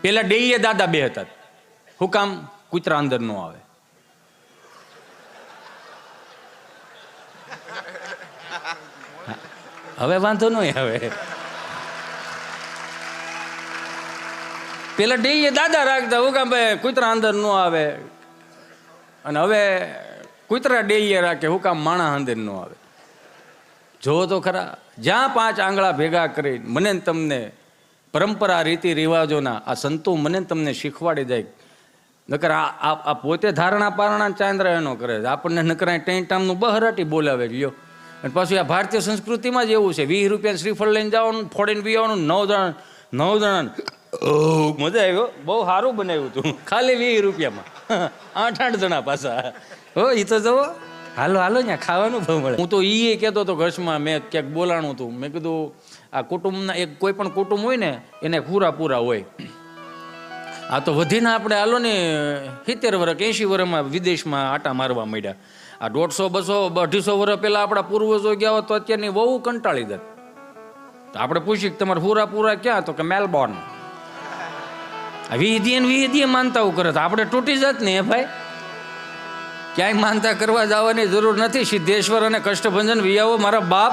પેલા ડેઈએ દાદા બે હતા. શું કામ? કૂતરા અંદર ન આવે. હવે વાંધો નહીં. હવે પેલા ડેઈએ દાદા રાખતા. હું કામ? ભાઈ કૂતરા અંદર ન આવે. અને હવે કૂતરા ડેઈએ રાખે. હું કામ? માણસ અંદર ન આવે. જો તો ખરા, જ્યાં 5 આંગળા ભેગા કરી મને તમને પરંપરા રીતિ રિવાજોના આ સંતો મને તમને શીખવાડી જાય. નકર આ પોતે ધારણા પારણા ચાંદ્રા એનો કરે છે. આપણને નકરા ટેન્ટામનું બહરાટી બોલાવે લ્યો. અને પાછું આ ભારતીય સંસ્કૃતિમાં જ એવું છે. 20 રૂપિયા શ્રીફળ લઈને જવાનું, ફોડીને પી આવવાનું. 9 જણા મજા આવ્યો. બહુ સારું બનાવ્યું હતું. ખાલી 20 રૂપિયામાં 8 જણા પાછા. હો એ તો જવો. હાલો હાલો ત્યાં ખાવાનું ભાવ મળે. હું તો એ કહેતો હતો ઘસમાં, મેં ક્યાંક બોલાણું હતું. મેં કીધું આ કુટુંબના એક કોઈ પણ કુટુંબ હોય ને એને પૂરા હોય. આ તો વધીને આપણે હાલો ને 70 વર્ષ 80 વર્ષમાં વિદેશમાં આટા મારવા માંડ્યા. આ 150 200 250 વર્ષ પહેલાં આપણા પૂર્વજો ગયા હોત તો અત્યારની બહુ કંટાળી દે. તો આપણે પૂછીએ કે તમારે પૂરા ક્યાં? તો કે મેલબોર્ન. વિધિએ માનતાઓ કરે તો આપણે તૂટી જાત ને ભાઈ. ક્યાંય માનતા કરવા જવાની જરૂર નથી. સિદ્ધેશ્વર અને કષ્ટભંજન વિયાવો મારા બાપ,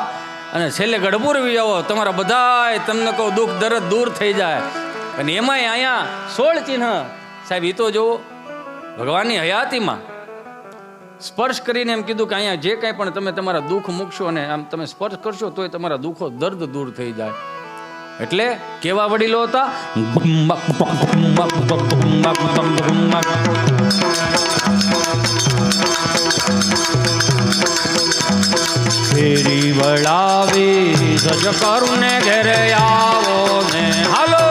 અને છેલ્લે ગઢપુર વિયાવો. તમારા બધાય તમને કહું દુઃખ દર્દ દૂર થઈ જાય. અને એમાંય અહીંયા 16 ચિહ્ન સાહેબ. એ તો જુઓ ભગવાનની હયાતીમાં સ્પર્શ કરીને એમ કીધું કે અહીંયા જે કાંઈ પણ તમે તમારા દુઃખ મૂકશો અને આમ તમે સ્પર્શ કરશો તોય તમારા દુઃખો દર્દ દૂર થઈ જાય. એટલે કેવા વડીલો હતા? ફેરી વળાવી સજ કરુને ઘેરે આવો ને હાલો.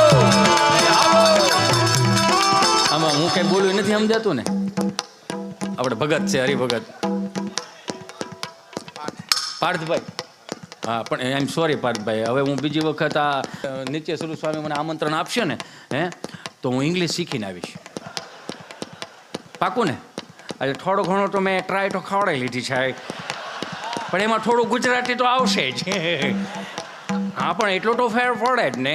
આમાં હું કઈ બોલું નથી સમજાતું ને. આપણે ભગત છે, હરિભગત પાર્થભાઈ. હા પણ આઈ એમ સોરી પાર્થભાઈ. હવે હું બીજી વખત આ નિત્ય સ્વરૂપ સ્વામી મને આમંત્રણ આપશે ને તો હું ઇંગ્લિશ શીખીને આવીશ. પાકું ને? આજે થોડો ઘણો તો મેં ટ્રાય તો ખવડાવી લીધી છે, પણ એમાં થોડું ગુજરાતી તો આવશે જ. હા પણ એટલો તો ફેર પડે જ ને.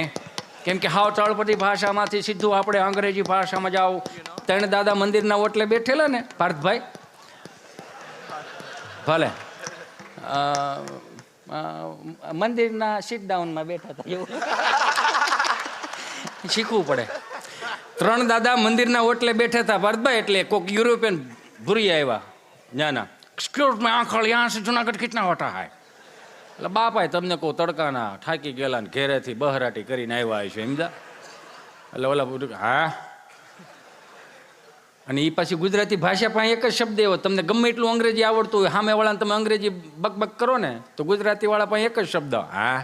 કેમ કે હાવ તળપદી ભાષામાંથી સીધું આપણે અંગ્રેજી ભાષામાં જાઓ. ત્રણ દાદા મંદિરના ઓટલે બેઠેલા ને પાર્થભાઈ, ભલે મંદિરના સીટ ડાઉનમાં બેઠા હતા એવું શીખવું પડે. 3 દાદા મંદિરના ઓટલે બેઠા હતા પાર્થભાઈ. એટલે કોઈક યુરોપિયન ભૂરી આવ્યા નાના. એક્સક્યુઝ મી આંખળ યાં સે જુનાગઢ કિતના હોતા હૈ? એટલે બાપાએ તમને કહું તડકાના થાકી ગયેલા ને ઘેરેથી બહરાટી કરીને આવ્યા છે સમજા. એટલે ઓલા બધું હા. અને એ પાછી ગુજરાતી ભાષા પાસે એક જ શબ્દ એવો, તમને ગમે એટલું અંગ્રેજી આવડતું હોય સામેવાળાને તમે અંગ્રેજી બકબક કરો ને તો ગુજરાતીવાળા પાસે એક જ શબ્દ હા.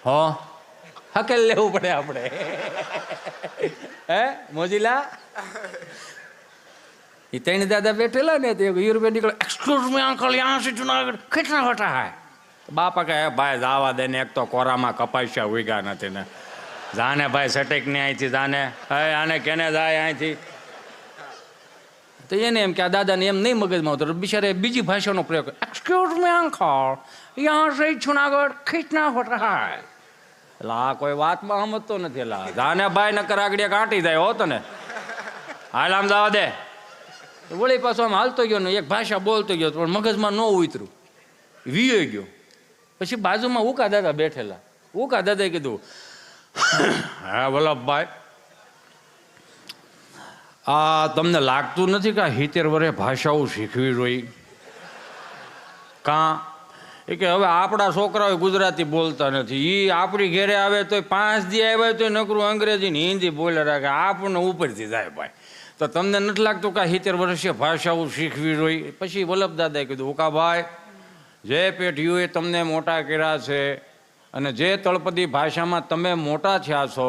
હો હકેલ લેવું પડે આપણે. હે મોજીલા એ 3 દાદા બેઠેલા ને તો યુરોપિયન નીકળે. એક્સક્યુઝ મી અંકલ યાં સે જુનાગઢ કિતના હોતા હૈ? બાપા કહે ભાઈ જાવા દે ને, એક તો કોરામાં કપાસ્યા ઉગ્યા નથી ને. જાને ભાઈ સટેક ને અહીંથી જાને. હવે આને કેને જાય અહીંથી? તો એને એમ કે આ દાદાને એમ નહીં મગજમાં આવતો. બિચારે બીજી ભાષાનો પ્રયોગ. એક્સક્યુઝ મી અંકલ યાં સે જુનાગઢ કિતના હોતા હૈ? એટલે આ કોઈ વાતમાં સમજતો નથી. એટલે જાને ભાઈ નકર આગળ કાંટી જાય હોત ને. હાલ આમ જવા દે. વળી પાછો આમ હાલતો ગયો ને એક ભાષા બોલતો ગયો પણ મગજમાં ન ઉતર્યું, વીયો ગયો. પછી બાજુમાં ઉકા દાદા બેઠેલા. ઉકા દાદાએ કીધું હા વલ્લભભાઈ, આ તમને લાગતું નથી કે 70 વર્ષે ભાષાઓ શીખવી જોઈએ? કાં? એ કે હવે આપણા છોકરાઓ ગુજરાતી બોલતા નથી. એ આપણી ઘેરે આવે તો 5 દી આવ્યા તો નકરું અંગ્રેજી ને હિન્દી બોલે રાખે. આપણને ઉપરથી જાય ભાઈ. તો તમને નથી લાગતું કે 70 વર્ષે ભાષાઓ શીખવી જોઈએ? પછી વલ્લભ દાદાએ કીધું ઉકાભાઈ, જે પેઢીઓએ તમને મોટા કર્યા છે અને જે તળપદી ભાષામાં તમે મોટા થયા છો,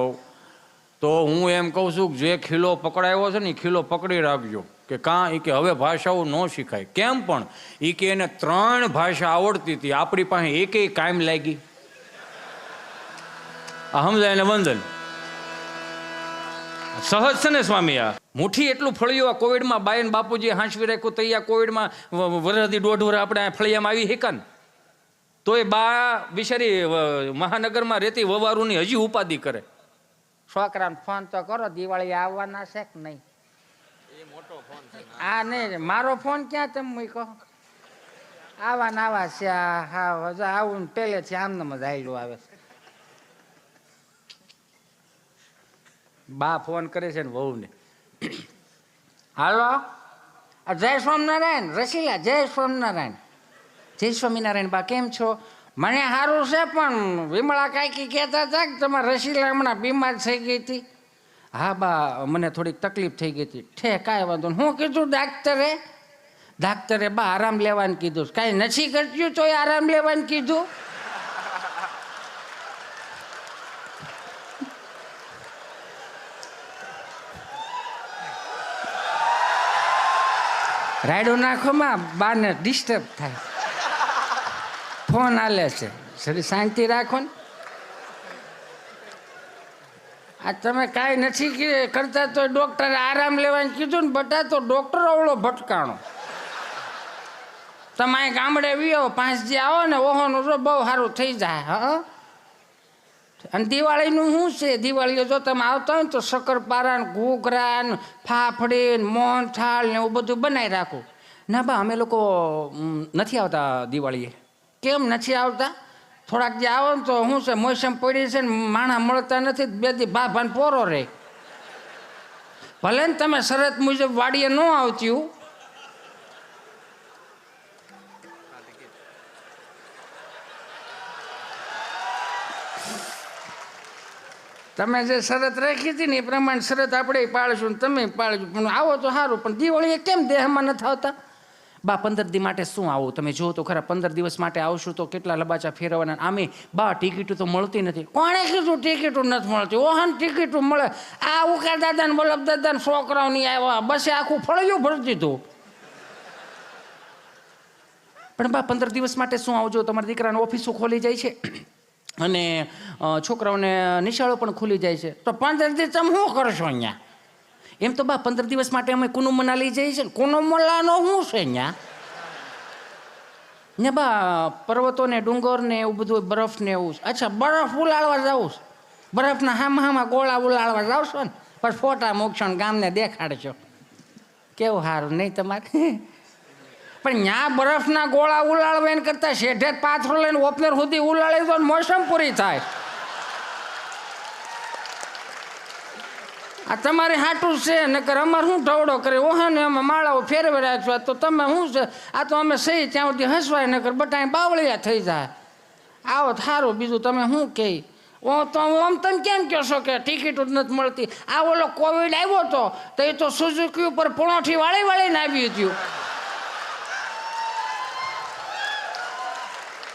તો હું એમ કહું છું કે જે ખીલો પકડાયો છે ને એ ખીલો પકડી રાખજો. કે કાં? એ કે હવે ભાષાઓ ન શીખાય. કેમ પણ? એ કે એને 3 ભાષા આવડતી હતી, આપણી પાસે એકેય કાયમ લાગી. આ સમજાય ને વંદન સહજ છે ને સ્વામી. આ મુઠ્ઠી એટલું ફળિયું આ કોવિડમાં બાયન બાપુજી હાંસવી રાખ્યું તો આ કોવિડમાં વરદી 1.5 વર્ષ આપણે ફળિયામાં આવી હેકા ને તોય બા બિચારી મહાનગરમાં રહેતી વવારુની હજી ઉપાધિ કરે. છોકરાને ફોન તો કરો, દિવાળી આવવાના છે કે નહીં? આ નહીં, મારો ફોન ક્યાં તમે મૂકો? આવા છે. હા આવું પેલેથી આમને જ આવેલું આવે છે. બા ફોન કરે છે ને વહુને. હાલો, જય સ્વામિનારાયણ રસીલા, જય સ્વામિનારાયણ. જય સ્વામિનારાયણ. બા કેમ છો? મને સારું છે, પણ વિમળા કાકી કહેતા હતા કે તમારે રસીલા હમણાં બીમાર થઈ ગઈ હતી. હા બા, મને થોડીક તકલીફ થઈ ગઈ હતી. ઠે કાંઈ વાંધો નહીં. હું કીધું ડાક્ટરે બા આરામ લેવાનું કીધું. કાંઈ નથી કરતું તોય આરામ લેવાનું કીધું. રાયડો નાખોમાં બાને ડિસ્ટર્બ થાય. ફોન હાલે છે, થોડી શાંતિ રાખો ને. આ તમે કાંઈ નથી કરતા તો ડૉક્ટરે આરામ લેવાનું કીધું ને બટા, તો ડૉક્ટર અવળો ભટકાણો. તમે અહીં ગામડે વિયો 5 દી આવો ને ઓહોનું જો બહુ સારું થઈ જાય. હા, અને દિવાળીનું શું છે? દિવાળીએ જો તમે આવતા હોય ને તો શક્કરપારા ને ઘૂઘરા ને ફાફડી ને મોહનથાળ ને એવું બધું બનાવી રાખું. ના બા, અમે લોકો નથી આવતા દિવાળીએ. કેમ નથી આવતા? થોડાક જે આવો ને તો શું છે, મોસમ પડી છે ને માણા મળતા નથી, 2 દી ભાભાને પોરો રહે. ભલે ને તમે શરત મુજબ વાડીએ ન આવતી. તમે જે શરત રાખી હતી ને એ પ્રમાણે શરત આપણે પાળશું ને તમે પાળજો. પણ આવો તો સારું, પણ દિવાળીએ કેમ દેહમાં નથી આવતા? બા 15 દી માટે શું આવું? તમે જો તો ખરા, 15 દિવસ માટે આવશું તો કેટલા લબાચા ફેરવવાના. આમે બા ટિકિટો તો મળતી નથી. કોણે કીધું ટિકિટો નથી મળતી? ઓહન ટિકિટો મળે. આ ઉકા દાદા ને વલ્લભ દાદા ને છોકરાઓ નહીં આવ્યા, બસે આખું ફળિયું ભરી દીધું. પણ બા 15 દિવસ માટે શું આવજો? તમારા દીકરાને ઓફિસો ખોલી જાય છે અને છોકરાઓને નિશાળો પણ ખુલી જાય છે, તો 15 દિવસ તમે શું કરશો અહીંયા? એમ તો બા 15 દિવસ માટે અમે કુનુ મનાલી જઈએ છીએ. કુનુ મનાલીનો શું છે અહીંયા? ને બા પર્વતો ને ડુંગર ને એવું બધું, બરફ ને એવું. અચ્છા, બરફ ઉલાળવા જાવ છો? બરફના હામાં ગોળા ઉલાળવા જાવ છો ને? પછી ફોટા મૂકશો ને ગામને દેખાડશો. કેવું સારું નહીં તમારે? પણ ત્યાં બરફના ગોળા ઉલાળવા એને કરતાં શેઢે પાથરો લઈને ઓપનર સુધી ઉલાળી દો, મોસમ પૂરી થાય. આ તમારે હાટું છે, નકર અમારે શું ઢવડો કરે? ઓહા ને અમે માળાઓ ફેરવી રાખશો તો તમે શું છે? આ તો અમે સહી ત્યાં સુધી હસવાય, નકર બટાઈ બાવળિયા થઈ જાય. આવો સારું, બીજું તમે શું કહે? તો આમ તમે કેમ કહો છો કે ટિકિટો જ નથી મળતી? આ ઓલો કોવિડ આવ્યો હતો તો એ તો સુઝુકી ઉપર પોણોઠી વાળીને આવી હતી.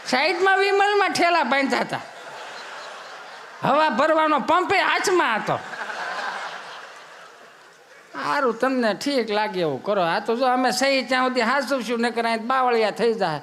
સાઈડમાં વિમલમાં ઠેલા બાંધતા હતા, હવા ભરવાનો પંપે હાથમાં હતો. સારું, તમને ઠીક લાગે એવું કરો. આ તો જો અમે સહી ત્યાં સુધી હાંસવશું, નકર અહીં બાવળિયા થઈ જાય.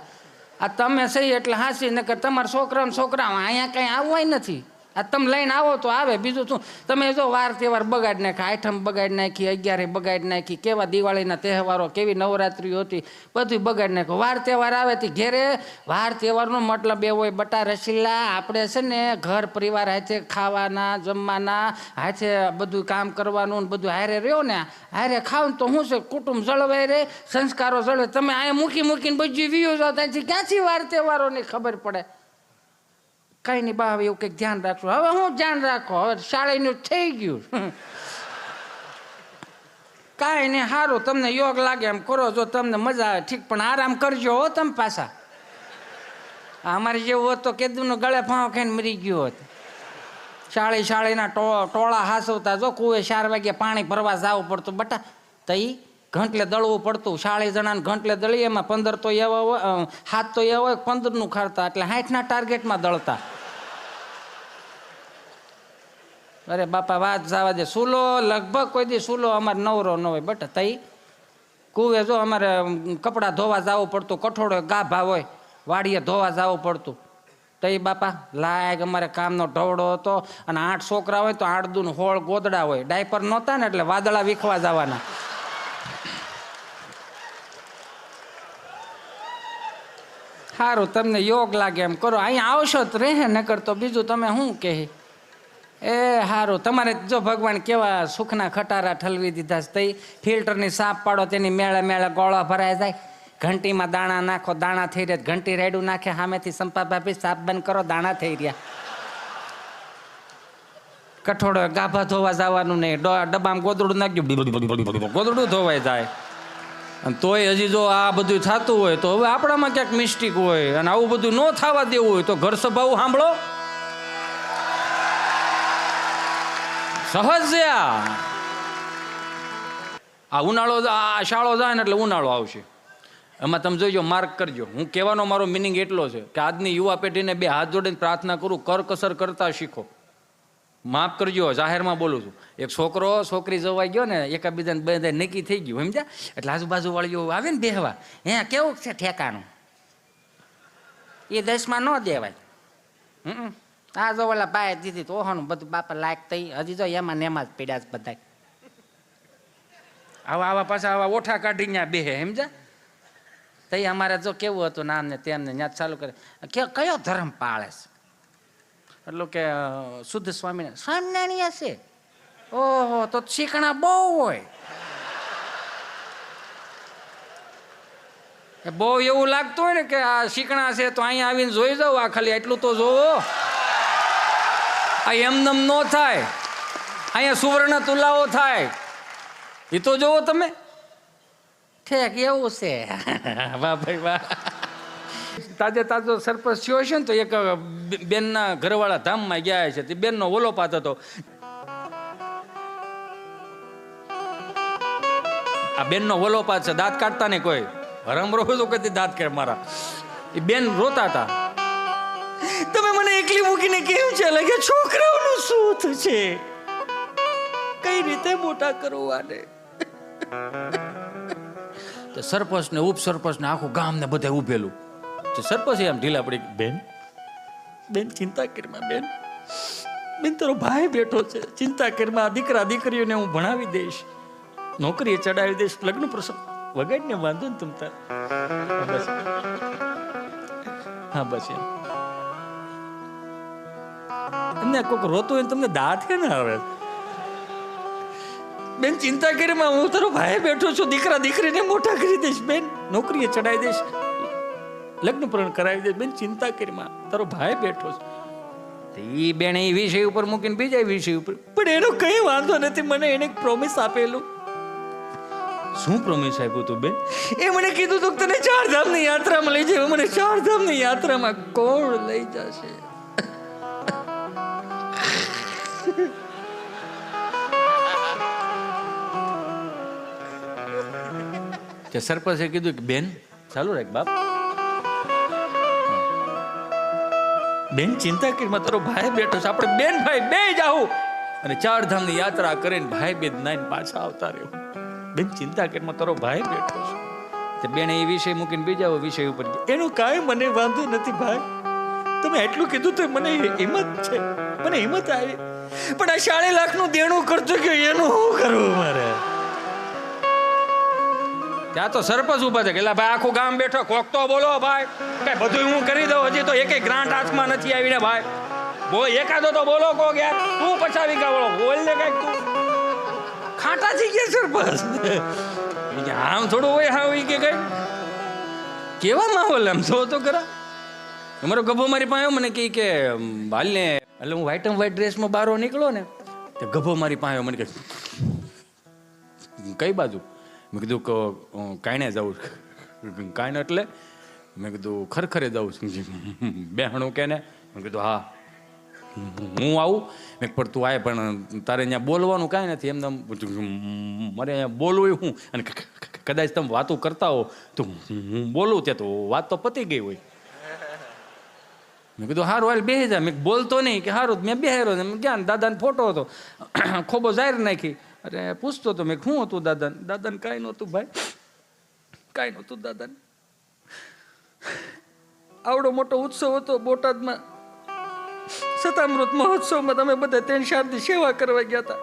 આ તમે સહી એટલે હાંસી, નકર તમારા છોકરા અહીંયા કંઈ આવવાય નથી. આ તમે લઈને આવો તો આવે, બીજું શું? તમે જો વાર તહેવાર બગાડી નાખ્યા, આઠમ બગાડી નાખી, 11 બગાડી નાખી, કેવા દિવાળીના તહેવારો, કેવી નવરાત્રિઓ હતી, બધું બગાડી નાખ્યું. વાર તહેવાર આવે તે ઘેરે. વાર તહેવારનો મતલબ એવો હોય બટા રસીલા, આપણે છે ને ઘર પરિવાર હાથે ખાવાના, જમવાના, હાથે બધું કામ કરવાનું, બધું હારે રહ્યો ને, હારે ખાવ ને તો શું છે, કુટુંબ જળવાય રહે, સંસ્કારો જળવે. તમે અહીંયા મૂકીને બધું વીયો જાઓ, ત્યાંથી ક્યાંથી વાર તહેવારોની ખબર પડે? કઈ નહીં બા, હવે એવું કંઈક ધ્યાન રાખશું. હવે હું ધ્યાન રાખો, હવે શાળાનું થઈ ગયું. કાંઈ નહીં, સારું, તમને યોગ લાગે એમ કરો, જો તમને મજા આવે ઠીક, પણ આરામ કરજો હો તમે પાછા. અમારે જેવું હોત તો કેદુનો ગળે ફાંવ ખાઈને મરી ગયો હોત. શાળીના ટોળા હાસવતા, જો કુએ 4 વાગે પાણી ભરવા જવું પડતું બટા, તઈ ઘંટલે દળવું પડતું. 40 જણાને ઘંટલે દળી, એમાં 15 તો એવા હોય, 7 તો એવા હોય 15નું ખાડતા, એટલે 60ના ટાર્ગેટમાં દળતા. અરે બાપા વાત જવા દે. સૂલો લગભગ કોઈ દી સૂલો અમારે નવરો ન હોય બટ, તઈ કુવે જો અમારે કપડાં ધોવા જવું પડતું, કઠોળો ગાભા હોય વાડીએ ધોવા જવું પડતું. તઈ બાપા લાયક અમારે કામનો ઢવડો હતો. અને 8 છોકરા હોય તો 8 દૂન 16 ગોદડા હોય. ડાયપર નહોતા ને એટલે વાદળા વીખવા જવાના. સારું, તમને યોગ લાગે એમ કરો. અહીંયા આવશો તો રહે, નકર તો બીજું તમે શું કહે. એ સારું, તમારે જો ભગવાન કેવા સુખના ખટારા ઠલવી દીધા છે. તઈ ફિલ્ટરની સાપ પાડો, તેની મેળે મેળે ગોળા ભરાઈ જાય. ઘંટીમાં દાણા નાખો, દાણા થઈ રહ્યા. ઘંટી રેડું નાખે સામેથી, સંપા ભાભી સાપ બંધ કરો, દાણા થઈ રહ્યા. કઠોળો ગાભા ધોવા જવાનું નહીં, ડબ્બામાં ગોદડું નાખ્યું, ગોદડું ધોવાઈ જાય. અને તોય હજી જો આ બધું થતું હોય તો હવે આપણામાં ક્યાંક મિસ્ટેક હોય. અને આવું બધું ન થવા દેવું હોય તો ઘર સભાઓ સાંભળો. સહજ છે આ ઉનાળો, આ શાળો જાય ને એટલે ઉનાળો આવશે. એમાં તમે જોઈજો, માર્ક કરજો. હું કહેવાનો મારો મિનિંગ એટલો છે કે આજની યુવા પેઢીને બે હાથ જોડીને પ્રાર્થના કરું, કરકસર કરતા શીખો. માફ કરજો, જાહેરમાં બોલું છું. એક છોકરો છોકરી જવાઈ ગયો ને, એકાબીજાને બધા નક્કી થઈ ગયું સમજ્યા, એટલે આજુબાજુ વાળીઓ આવે ને બેહવા, હે કેવું છે ઠેકાણું, એ 10માં ન દેવાય. આ જો ઓલા બાય દીધી તો ઓહોનું બધું બાપા લાયક થઈ, હજી જો એમાં ને એમાં જ પીડ્યા જ બધા. આવા પાછા આવા ઓઠા કાઢી ત્યાં બેહે સમજ્યા. તઈ અમારે જો કેવું હતું નામ ને તેમને ત્યાં ચાલુ કરે, કયો ધર્મ પાળે છે? એટલું કે શુદ્ધ સ્વામિનારાયણ છે. ઓહો, તો શીખણા બહુ હોય. બહુ એવું લાગતું હોય ને કે આ શીખણા છે તો અહીંયા આવીને જોઈ જાવ, આ ખાલી એટલું તો જોવો. આ એમનેમ ન થાય, અહીંયા સુવર્ણ તુલાઓ થાય, એ તો જોવો તમે. ઠેક એવું છે. વાહ ભાઈ વાહ. તાજો સરપંચ થયો છે ને, તો એક બેનના ઘરવાળા ધામમાં ગયા છે. તે બેનનો વલોપાત હતો. આ બેનનો વલોપાત છે, દાંત કાઢતા ને કોઈ હરમ રહો તો કદી દાંત કાઢ મારા. એ બેન રોતા હતા, તમે મને એકલી મૂકીને કેમ છે લાગે, છોકરાઓનું શું છે, કઈ રીતે મોટા કરવાને. સરપંચ ને ઉપસરપંચ ને આખું ગામ ને બધા ઉભેલું. સરપંચ એમ ઢીલા પડી, બેન ચિંતા કરમાં, બેન તારો ભાઈ બેઠો છે, ચિંતા કરમાં, દીકરા દીકરીઓને હું ભણાવી દઈશ, નોકરીએ ચડાવી દઈશ, લગ્ન પ્રસંગ વગાડીને વાંધો ને તમતા. બસ હા બસ એમને કોઈક રોતું હોય તમને દાંત કે ના આવે. બેન ચિંતા કરમાં, હું તારો ભાઈ બેઠો છું, દીકરા દીકરીને મોટા કરી દઈશ, બેન નોકરીએ ચડાવી દઈશ, લગ્ન પણ કરાવી દે, બેન ચિંતા કરમાં, તારો ભાઈ બેઠો છે. એ બેન એ વિષય ઉપર મૂકીને બીજા વિષય ઉપર, પણ એનો કઈ વાંધો નથી. મને એને પ્રોમિસ આપેલું. શું પ્રોમિસ આપ્યું તું બેન? એ મને કીધું તું તને 4 ધામની યાત્રામાં લઈ જાય. મને 4 ધામની યાત્રામાં કોણ લઈ જશે? સરપંચે કીધું કે બેન ચાલુ રાખ બાપ, બેન ચિંતા કરમાં, તારો ભાઈ બેઠો છે, આપણે બેન ભાઈ બે જાવું અને 4 ધામની યાત્રા કરીને ભાઈ બેન નાઈને પાછા આવતા રહ્યો. બેન ચિંતા કરમાં, તારો ભાઈ બેઠો છે. બેન એ વિષય મૂકીને બીજા વિષય ઉપર, એનું કાંઈ મને વાંધો નથી ભાઈ, તમે એટલું કીધું તો મને હિંમત છે, મને હિંમત આવી. પણ આ 40 લાખનું દેણું કરતો ગયો, એનું શું કરવું મારે? ત્યાં તો સરપંચ ઉભા છે કે ભાઈ આખું ગામ બેઠો, કોક તો બોલો ભાઈ, કઈ બધું હું કરી દઉં, હજી તો એક ગ્રાન્ટ હાથમાં નથી આવીને ભાઈ, એકાદો તો બોલો કોક યાર, તું પચાવી કા બોલો, બોલ ને કઈક. તું ખાટા થઈ ગયા સરપંચ, આમ થોડું હોય હા કે કઈ કેવા માહોલ એમ તો ખરા. અમારો ગભો મારી પાસે મને કહે કે હાલ ને, એટલે હું વ્હાઈટ એન્ડ વ્હાઈટ ડ્રેસમાં બહાર નીકળો ને, તો ગભો મારી પાસે મને કહે કઈ બાજુ? મેં કીધું કાંઈ જવું, કાંઈ એટલે મેં કીધું ખરખરે જવું છું. બેહણું કે ને? મેં કીધું હા હું આવું. મેં પણ તું આય, પણ તારે અહીંયા બોલવાનું કાંઈ નથી, એમને મારે અહીંયા બોલવું હું, અને કદાચ તમે વાતો કરતા હો તો હું બોલું ત્યાં તો વાત તો પતી ગઈ હોય. મેં કીધું સારું હાલ બેસી જા. મેં બોલતો નહીં કે સારું, મેં બેહેરો ને ગયા. દાદાને ફોટો હતો, ખોબો જાહેર નાખી. અરે પૂછતો હતો મેં શું હતું દાદાને? દાદાને કાંઈ નહોતું ભાઈ, કાંઈ નહોતું દાદાને. આવડો મોટો ઉત્સવ હતો બોટાદમાં, સતામૃત મહોત્સવમાં તમે બધા 3-4 દી સેવા કરવા ગયા હતા.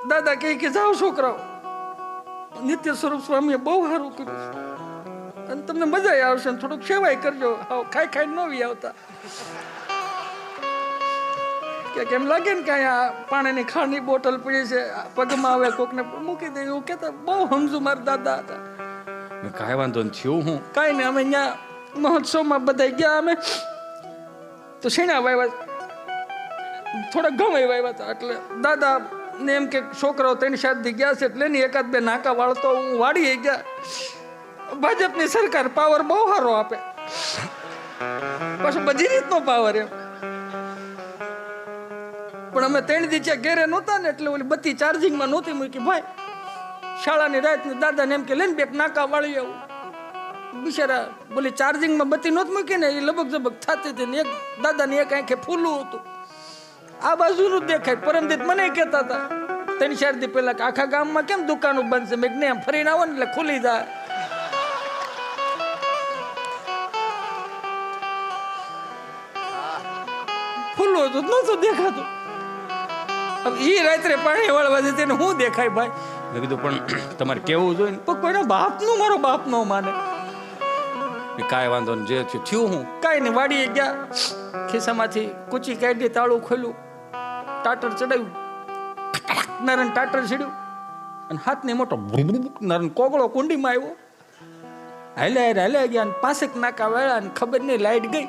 દાદા કહે કે જાઓ છોકરાઓ, નિત્ય સ્વરૂપ સ્વામીએ બહુ સારું કર્યું. અને તમને મજા આવશે ને થોડુંક સેવાય કરજો. હાવ ખાઈ ખાઈ ન વી આવતા. કે કેમ લાગે ને કે અહીંયા પાણીની ખાંડની બોટલ પડી છે, પગમાં આવે કોકને મૂકી દે એવું કહેતા. બહુ સમજુ મારા દાદા હતા. મેં કાંઈ વાંધો નથી, થયું હું કાંઈ નહીં, અમે અહીંયા મહોત્સવમાં બધા ગયા. અમે તો શેણા વાવ્યા, થોડા ઘઉં વાવ્યા હતા. એટલે દાદા ને એમ કે છોકરાઓ 3-4 દી ગયા છે એટલે એની એકાદ બે નાકા વાળતો હું વાડીએ ગયા. ભાજપની સરકાર પાવર બહુ સારો આપે, પાછું બધી રીતનો પાવર એમ. પણ અમે 3 દી ઘેરે નહોતા ને એટલે ઓલી બત્તી ચાર્જિંગમાં નહોતી મૂકી ભાઈ. શાળાની રાતની દાદાને એમ કે લઈને બે નાકા વાળી આવું. બિચારા બોલી ચાર્જિંગમાં બત્તી નહોતી મૂકી ને એ લબક ઝબક થતી હતી ને એક દાદાની એક આંખે ફૂલું હતું. આ બાજુનું જ દેખાય. પરમદીત મને કહેતા હતા 3-4 દી પહેલા કે આખા ગામમાં કેમ દુકાનો બંધ છે? મેં ને એમ ફરીને આવો ને એટલે ખુલી જાય. ખુલ્લું હતું, નહોતું દેખાતું. હવે ઈ રાત્રે પાણી વાળવા જતી ને હું દેખાય ભાઈ? મેં કીધું પણ તમારે કેવું જોઈએ ને. પણ કોઈનો બાપનું મારો બાપ નો માને. કાંઈ વાંધો નહીં, જે થયું હું કાંઈ નહીં, વાડીએ ગયા, ખિસ્સામાંથી કૂચી કાઢી, તાળું ખોલ્યું, ટાટર ચડાવ્યું, નારણ ટાટર ચડ્યું અને હાથને મોટો નારણ કોગળો કુંડીમાં આવ્યો. હાલ્યા ગયા અને 5 નાકા વાળા ને ખબર નહીં લાઈટ ગઈ.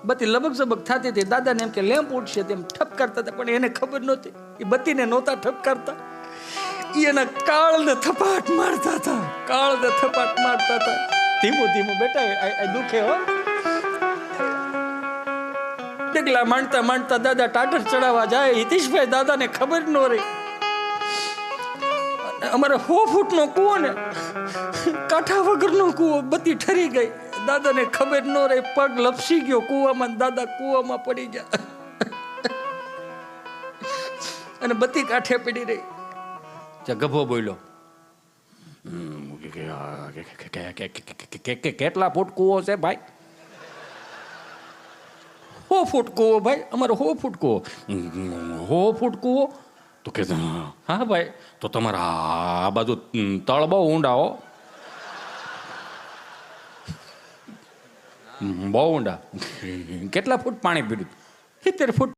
બત્તી લબક ઝબક થતી હતી. દાદાને એમ કે લેમ્પ ઉઠશે તેમ ઠપકારતા હતા, પણ એને ખબર નહોતી. એ બત્તીને નહોતા ઠપકારતા, એના કાળને થપાટ મારતા હતા. કાળને થપાટ મારતા હતા. ધીમું ધીમું બેટા આ દુખે હો. ડગલા માંડતા માંડતા દાદા ટાટર ચડાવવા જાય. હિતેશભાઈ દાદાને ખબર ન રહી. અમારે 100 ફૂટનો કૂવો ને કાંઠા વગરનો કૂવો, બત્તી ઠરી ગઈ. દાદાને ખબર ન રહી, પગ લપસી ગયો કૂવામાં. દાદા કૂવામાં પડી ગયા અને બત્તી કાંઠે પડી રહી. ગભો બોલ્યો, કેટલા ફૂટ કૂવો છે ભાઈ? 100 ફૂટ કૂવો ભાઈ, અમારો 100 ફૂટ કૂવો. 100 ફૂટ કૂવો? તો કે હા ભાઈ, તો તમારા આ બાજુ તળ બહુ ઊંડા હો. બહુ ઊંડા. કેટલા ફૂટ પાણી પીડ્યું? 70 ફૂટ.